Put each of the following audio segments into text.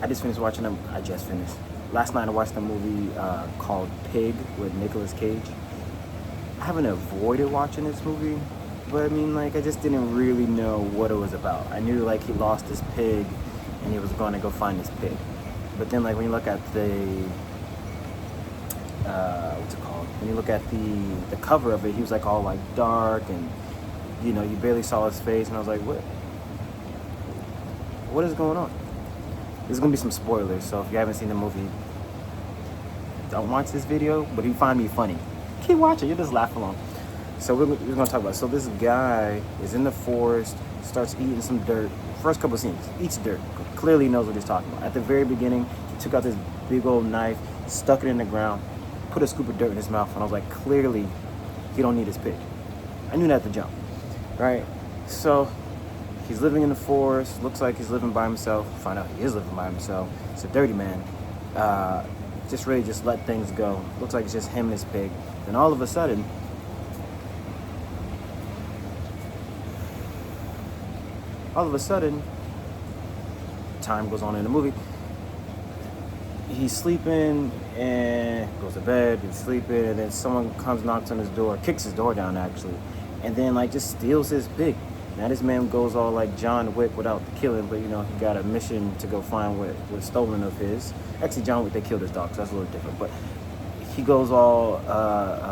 I just finished watching them. I just finished. Last night I watched a movie called Pig with Nicolas Cage. I haven't avoided watching this movie, but I mean, like, I just didn't really know what it was about. I knew, like, he lost his pig and he was going to go find his pig. But then, like, when you look at the, what's it called? When you look at the cover of it, he was, like, all, like, dark and, you know, you barely saw his face. And I was like, what is going on? There's going to be some spoilers, so if you haven't seen the movie, don't watch this video, but if you find me funny, keep watching, you'll just laugh along. So we're going to talk about it. So this guy is in the forest, starts eating some dirt. First couple of scenes, eats dirt, clearly knows what he's talking about. At the very beginning, he took out this big old knife, stuck it in the ground, put a scoop of dirt in his mouth, and I was like, clearly, he don't need his pig. I knew that at the jump, right? So he's living in the forest, looks like he's living by himself. Find out he is living by himself. It's a dirty man. Just really just let things go. Looks like it's just him and his pig. Then all of a sudden, time goes on in the movie. He's sleeping and goes to bed, he's sleeping, and then someone comes, knocks on his door, kicks his door down actually, and then like just steals his pig. Now this man goes all like John Wick without the killing, but you know, he got a mission to go find what was stolen of his. Actually, John Wick, they killed his dog, so that's a little different, but he goes all,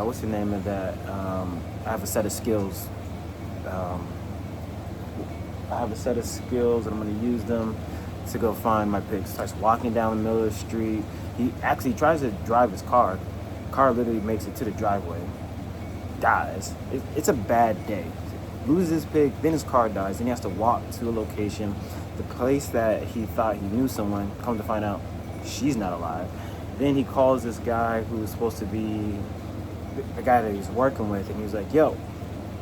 what's the name of that? I have a set of skills. I have a set of skills and I'm going to use them to go find my pig. Starts walking down the middle of the street. He actually tries to drive his car. Car literally makes it to the driveway. Dies. It's a bad day. Loses his pig, then his car dies. Then he has to walk to a location. The place that he thought he knew someone, come to find out she's not alive. Then he calls this guy who was supposed to be the guy that he's working with, and he was like, yo,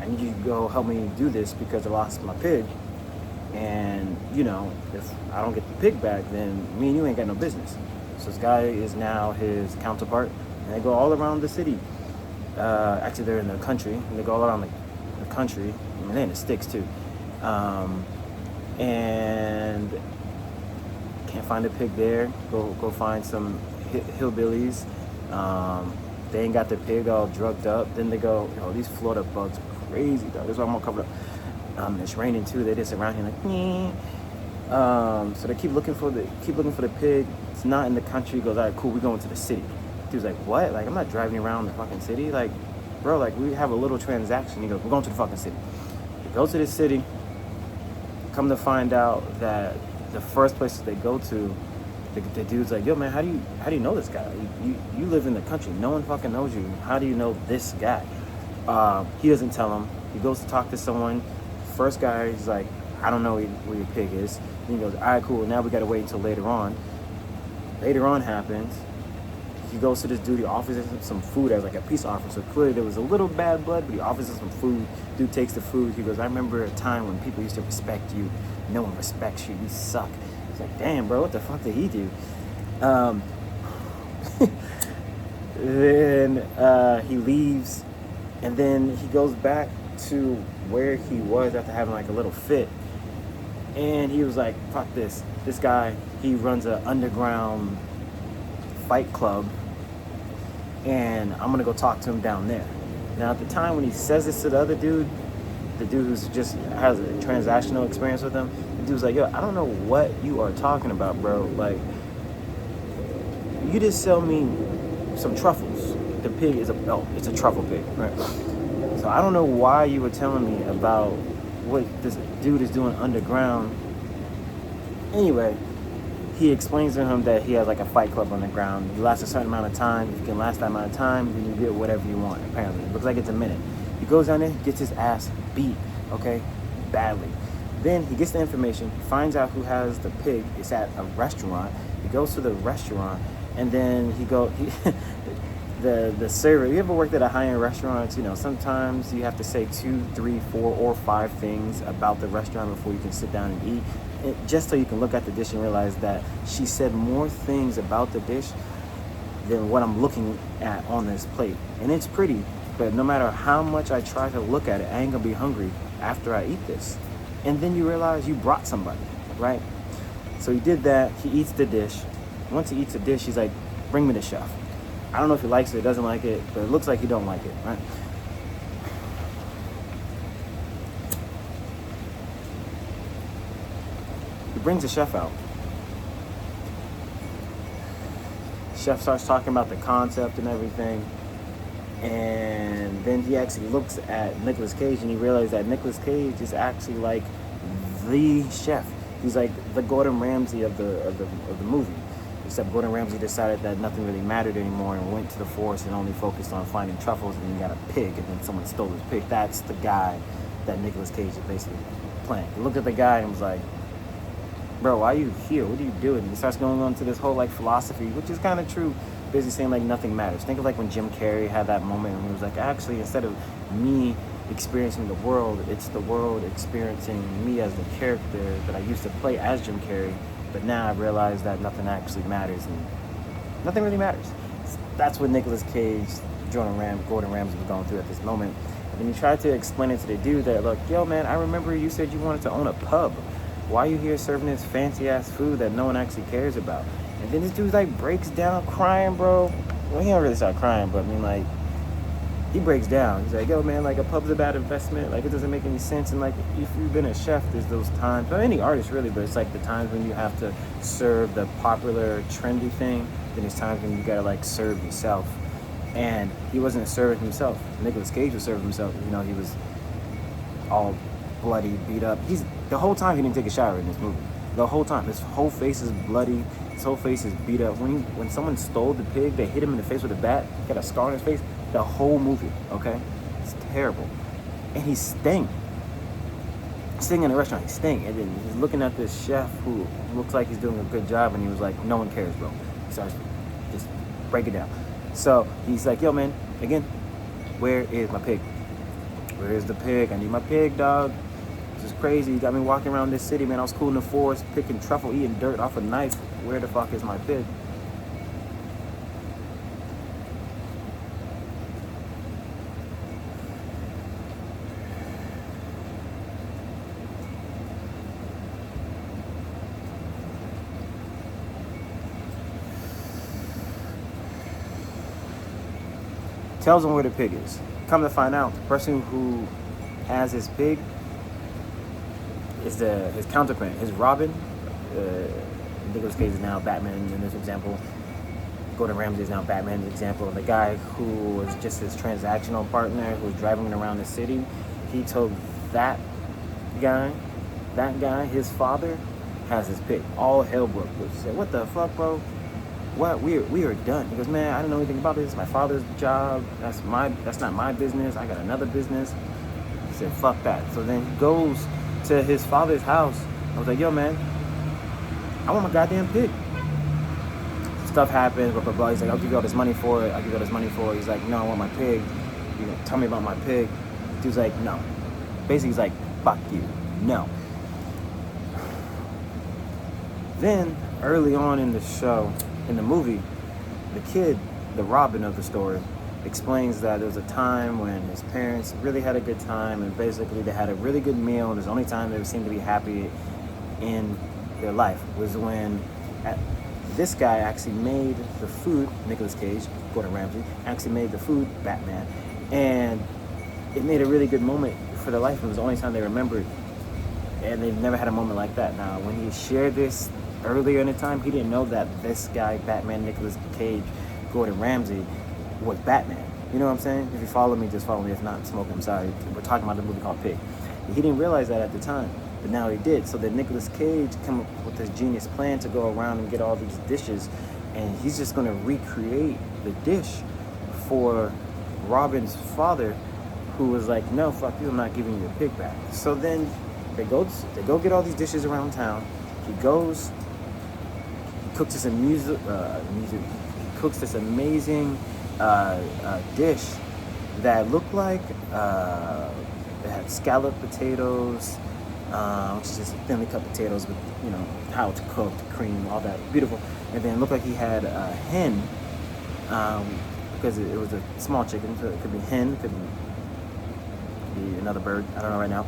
I need you to go help me do this because I lost my pig. And, you know, if I don't get the pig back, then me and you ain't got no business. So this guy is now his counterpart, and they go all around the city. Actually, they're in the country, and they go all around the country. I mean, they're in the sticks, too. And can't find a pig there. Go find some hillbillies. They ain't got their pig all drugged up. Then they go, you know, these Florida bugs are crazy, dog. That's why I'm gonna cover up. It's raining too. They just around here like, nee. So they keep looking for the pig. It's not in the country. He goes, all right, cool. We're going to the city. Dude's like, what? Like, I'm not driving around the fucking city. Like, bro, like we have a little transaction. He goes, we're going to the fucking city. They go to the city. Come to find out that the first place that they go to, the dude's like, yo, man, how do you know this guy? You live in the country. No one fucking knows you. How do you know this guy? He doesn't tell him. He goes to talk to someone. First guy, he's like, I don't know where your pig is. Then he goes, all right, cool. Now we got to wait until later on. Later on happens. He goes to this dude. He offers him some food as like a peace offering. So clearly there was a little bad blood, but he offers him some food. Dude takes the food. He goes, I remember a time when people used to respect you. No one respects you. You suck. He's like, damn, bro, what the fuck did he do? Then he leaves, and then he goes back to where he was after having like a little fit, and he was like, fuck this guy, he runs an underground fight club, and I'm gonna go talk to him down there. Now at the time when he says this to the other dude, the dude who's just has a transactional experience with him, the dude's like, yo, I don't know what you are talking about, bro. Like, you just sell me some truffles. The pig is it's a truffle pig, right? So I don't know why you were telling me about what this dude is doing underground. Anyway, he explains to him that he has like a fight club underground. You last a certain amount of time. If you can last that amount of time, then you get whatever you want, apparently. It looks like it's a minute. He goes down there, gets his ass beat, okay, badly. Then he gets the information, finds out who has the pig. It's at a restaurant. He goes to the restaurant, and then the server. You ever worked at a high-end restaurant? You know, sometimes you have to say 2, 3, 4, or 5 things about the restaurant before you can sit down and eat. Just so you can look at the dish and realize that she said more things about the dish than what I'm looking at on this plate. And it's pretty, but no matter how much I try to look at it, I ain't gonna be hungry after I eat this. And then you realize you brought somebody, right? So he did that. He eats the dish. Once he eats the dish, he's like, bring me the chef. I don't know if he likes it or doesn't like it, but it looks like he don't like it, right? He brings the chef out. Chef starts talking about the concept and everything. And then he actually looks at Nicolas Cage and he realizes that Nicolas Cage is actually like the chef. He's like the Gordon Ramsay of the movie. Except Gordon Ramsay decided that nothing really mattered anymore and went to the forest and only focused on finding truffles, and then he got a pig and then someone stole his pig. That's the guy that Nicolas Cage is basically playing. He looked at the guy and was like, bro, why are you here? What are you doing? He starts going on to this whole like philosophy, which is kind of true, basically saying like nothing matters. Think of like when Jim Carrey had that moment when he was like, actually, instead of me experiencing the world, it's the world experiencing me as the character that I used to play as Jim Carrey, but now I realize that nothing actually matters and nothing really matters. That's what Nicolas Cage, Gordon Ramsay was going through at this moment. And he tried to explain it to the dude that, look, yo man, I remember you said you wanted to own a pub. Why are you here serving this fancy ass food that no one actually cares about? And then this dude like breaks down crying, bro. Well, he don't really start crying, but I mean like, he breaks down. He's like, yo man, like a pub's a bad investment. Like it doesn't make any sense. And like if you've been a chef, there's those times, or any artist really, but it's like the times when you have to serve the popular trendy thing. Then there's times when you gotta like serve yourself. And he wasn't serving himself. Nicolas Cage was serving himself. You know, he was all bloody, beat up. The whole time he didn't take a shower in this movie. The whole time. His whole face is bloody. His whole face is beat up. When someone stole the pig, they hit him in the face with a bat. He got a scar on his face. The whole movie, okay? It's terrible. And he stank. Sitting in a restaurant, he stank. And then he's looking at this chef who looks like he's doing a good job, and he was like, no one cares, bro. He starts to just break it down. So he's like, yo, man, again, where is my pig? Where is the pig? I need my pig, dog. This is crazy. You got me walking around this city, man. I was cool in the forest, picking truffle, eating dirt off a knife. Where the fuck is my pig? Tells him where the pig is. Come to find out, the person who has his pig is his counterpart, his Robin. Nicolas Cage is now Batman in this example. Gordon Ramsay is now Batman in this example. And the guy who was just his transactional partner, who was driving him around the city, he told that guy, his father, has his pig. All hell broke loose. He said, what the fuck, bro? What? We are done. He goes, man, I don't know anything about this. It's my father's job. That's not my business. I got another business. He said, fuck that. So then he goes to his father's house. I was like, yo, man, I want my goddamn pig. Stuff happens, blah, blah, blah. He's like, I'll give you all this money for it. He's like, no, I want my pig. You know, tell me about my pig. Dude's like, no. Basically, he's like, fuck you. No. Then, early on in the show, in the movie, the kid, the Robin of the story, explains that there was a time when his parents really had a good time, and basically they had a really good meal, and the only time they seemed to be happy in their life was when this guy actually made the food, Nicolas Cage, Gordon Ramsay, actually made the food, Batman, and it made a really good moment for their life. It was the only time they remembered, and they've never had a moment like that. Now, when he shared this earlier in the time, he didn't know that this guy, Batman, Nicolas Cage, Gordon Ramsay, was Batman. You know what I'm saying? If you follow me, just follow me. If not, I'm smoking. I'm sorry. We're talking about the movie called Pig. He didn't realize that at the time, but now he did. So then Nicolas Cage came up with this genius plan to go around and get all these dishes, and he's just going to recreate the dish for Robin's father, who was like, no, fuck you, I'm not giving you your pig back. So then they go get all these dishes around town. He goes, cooks this amazing dish that looked like it had scalloped potatoes, which is just thinly cut potatoes with, you know, how to cook, the cream, all that, beautiful. And then it looked like he had a hen, because it was a small chicken, so it could be hen, it could be another bird, I don't know right now.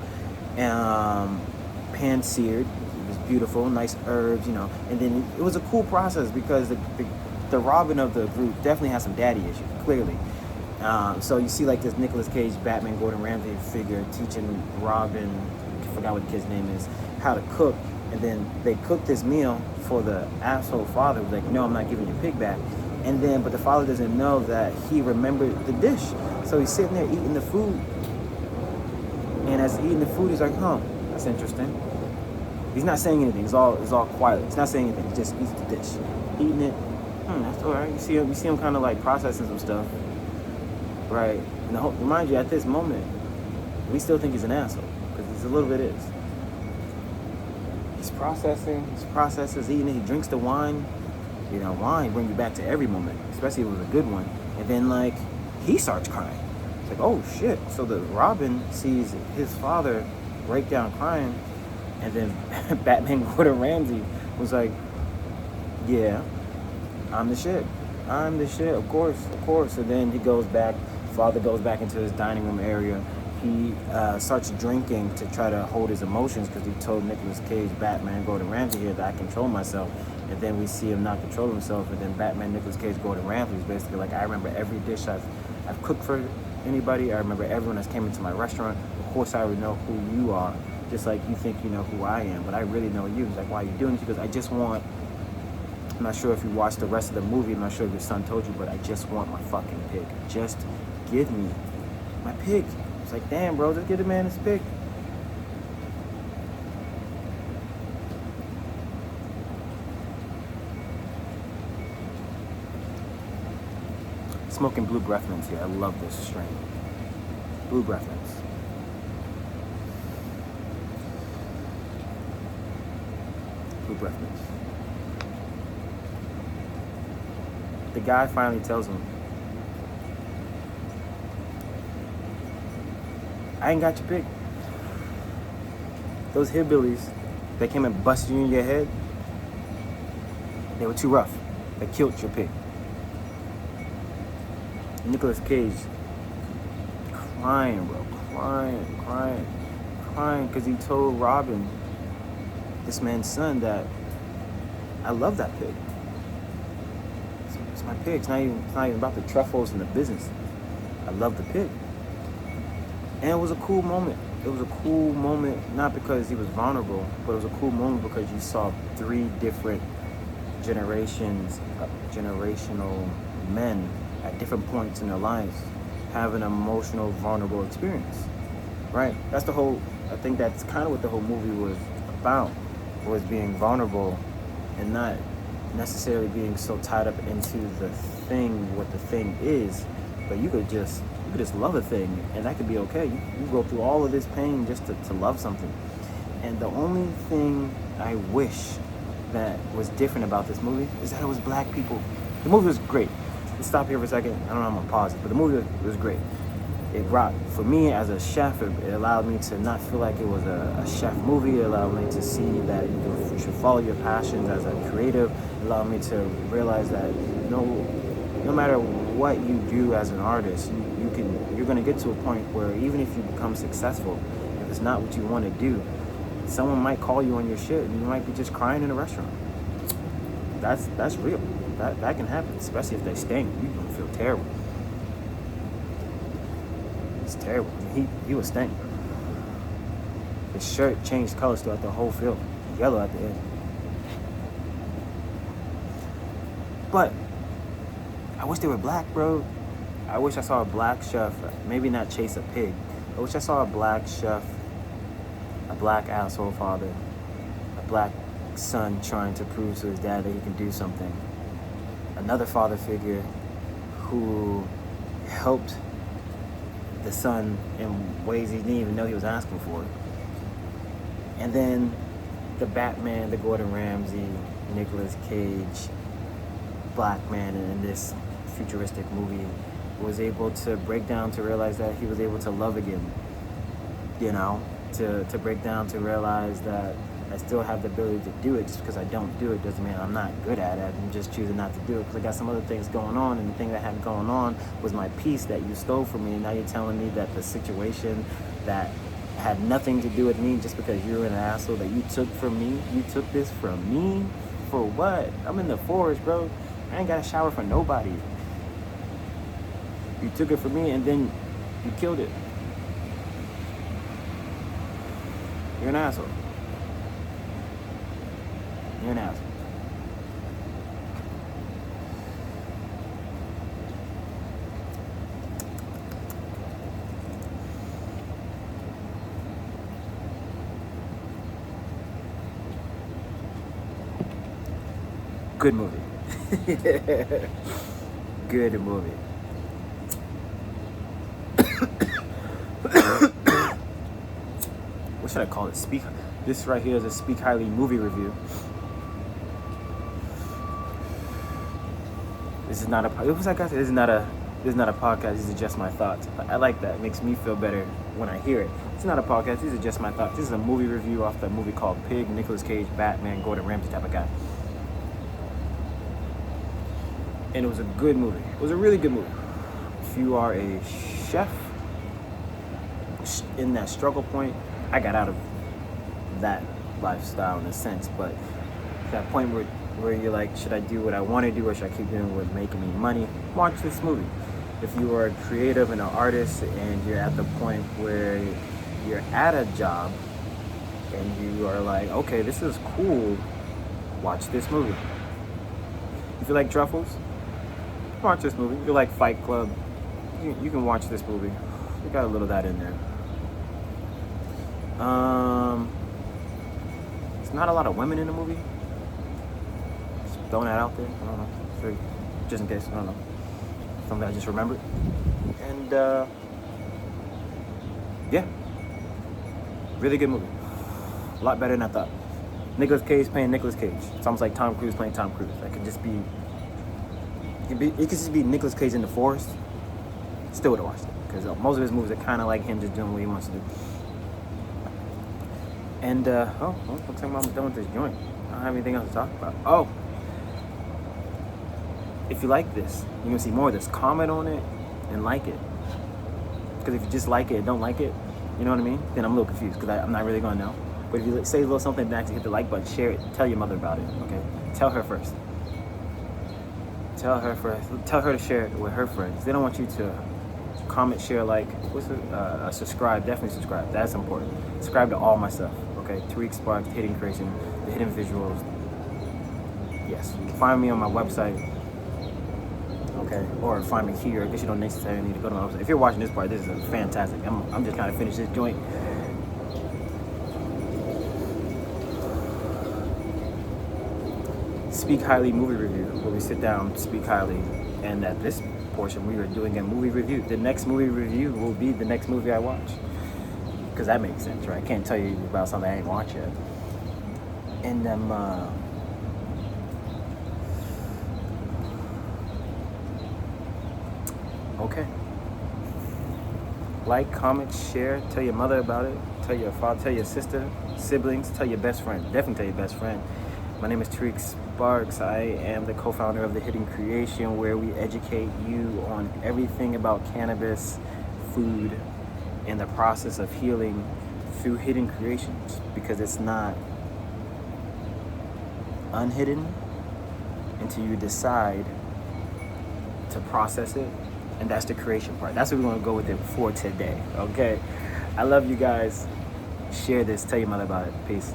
Pan seared, it was beautiful, nice herbs, and then it was a cool process because the Robin of the group definitely has some daddy issues, clearly. So you see like this Nicolas Cage, Batman, Gordon Ramsay figure teaching Robin, I forgot what the kid's name is, how to cook. And then they cook this meal for the asshole father who's like, no, I'm not giving your pig back. And then, but the father doesn't know that he remembered the dish. So he's sitting there eating the food. And as he's eating the food, he's like, that's interesting. He's not saying anything. It's all quiet. He's not saying anything. He just eats the dish. Eating it. That's all right. You see him kind of like processing some stuff. Right. And remind you, at this moment, we still think he's an asshole. Because he's a little bit is. He's processes, eating it. He drinks the wine. Wine brings you back to every moment, especially if it was a good one. And then, like, he starts crying. It's like, oh, shit. So the Robin sees his father break down crying, and then Batman Gordon Ramsay was like, yeah, I'm the shit. Of course. And then he goes back, father goes back into his dining room area. He starts drinking to try to hold his emotions because he told Nicolas Cage, Batman, Gordon Ramsay here that I control myself. And then we see him not control himself. And then Batman, Nicolas Cage, Gordon Ramsay is basically like, I remember every dish I've cooked for anybody. I remember everyone that's came into my restaurant. Of course, I already know who you are, just like you think you know who I am. But I really know you. He's like, why are you doing this? Because I just want, I'm not sure if you watched the rest of the movie. I'm not sure if your son told you, but I just want my fucking pig. Just give me my pig. It's like, damn, bro, just give the man his pig. Smoking blue breath mints here. I love this strain. Blue breath mints. Blue breath mints. The guy finally tells him, I ain't got your pig. Those hillbillies that came and busted you in your head, they were too rough. They killed your pig. Nicolas Cage crying, bro, crying, because he told Robin, this man's son, that I love that pig. It's my pig. It's not even about the truffles and the business. I love the pig. And it was a cool moment. It was a cool moment, not because he was vulnerable, but it was a cool moment because you saw 3 different generational men at different points in their lives have an emotional, vulnerable experience, right? I think that's kind of what the whole movie was about, was being vulnerable and not necessarily being so tied up into what the thing is, but you could just love a thing, and that could be okay. You go through all of this pain just to love something. And the only thing I wish that was different about this movie is that it was black people. The movie was great. Let's stop here for a second. I don't know, I'm gonna pause it, but the movie was great. It rocked. For me as a chef, it allowed me to not feel like it was a chef movie. It allowed me to see that you should follow your passions as a creative. It allowed me to realize that no matter what you do as an artist, you're gonna get to a point where even if you become successful, if it's not what you want to do, someone might call you on your shit and you might be just crying in a restaurant. That's real. That can happen, especially if they sting. You're gonna feel terrible. It's terrible. He was sting. His shirt changed colors throughout the whole film. Yellow at the end. But I wish they were black, bro. I wish I saw a black chef, maybe not chase a pig. I wish I saw a black chef, a black asshole father, a black son trying to prove to his dad that he can do something. Another father figure who helped the son in ways he didn't even know he was asking for. And then the Batman, the Gordon Ramsay, Nicolas Cage, black man in this futuristic movie was able to break down to realize that he was able to love again, to break down to realize that I still have the ability to do it. Just because I don't do it doesn't mean I'm not good at it. I'm just choosing not to do it because I got some other things going on, and the thing that had going on was my peace that you stole from me, and now you're telling me that the situation that had nothing to do with me just because you're an asshole that you took from me. You took this from me for what? I'm in the forest, bro. I ain't got a shower for nobody. You took it from me and then you killed it. You're an asshole. You're an asshole. Good movie. Good movie. What should I call it? This right here is a Speak Highly movie review. This is not a podcast. This is not a podcast. These are just my thoughts. I like that. It makes me feel better when I hear it. It's not a podcast. These are just my thoughts. This is a movie review off the movie called Pig. Nicolas Cage, Batman, Gordon Ramsay type of guy. And it was a good movie. It was a really good movie. If you are a chef in that struggle point, I got out of that lifestyle in a sense, but that point where you're like, should I do what I want to do or should I keep doing what's making me money? Watch this movie. If you are a creative and an artist and you're at the point where you're at a job and you are like, okay, this is cool, watch this movie. If you like truffles, watch this movie. If you like Fight Club, you can watch this movie. We got a little of that in there. There's not a lot of women in the movie. Just throwing that out there. I don't know. So, just in case. I don't know. Something I just remembered. And yeah, really good movie. A lot better than I thought. Nicolas Cage playing Nicolas Cage. It's almost like Tom Cruise playing Tom Cruise. That could just be. It could just be Nicolas Cage in the forest. Still would have watched it because most of his movies are kind of like him just doing what he wants to do. And looks like I'm done with this joint. I don't have anything else to talk about. Oh, if you like this, you're gonna see more of this. Comment on it and like it. Because if you just like it, don't like it, you know what I mean? Then I'm a little confused because I'm not really gonna know. But if you say a little something, then actually hit the like button, share it, tell your mother about it. Okay, tell her first. Tell her first. Tell her to share it with her friends. They don't want you to comment, share, like, subscribe. Definitely subscribe. That's important. Subscribe to all my stuff. Okay, Tariq Sparks, Hidden Creation, the Hidden Visuals. Yes, you can find me on my website. Okay, or find me here. I guess you don't necessarily need to go to my website. If you're watching this part, this is fantastic. I'm just trying to finish this joint. Speak Highly movie review, where we sit down, speak highly, and at this portion we are doing a movie review. The next movie review will be the next movie I watch, because that makes sense, right? I can't tell you about something I ain't watched yet. And okay. Like, comment, share, tell your mother about it, tell your father, tell your sister, siblings, tell your best friend. Definitely tell your best friend. My name is Tariq Sparks. I am the co-founder of the Hidden Creation, where we educate you on everything about cannabis, food, and the process of healing through hidden creations, because it's not unhidden until you decide to process it, and that's the creation part. That's what we're going to go with it for today, okay? I love you guys. Share this. Tell your mother about it. Peace.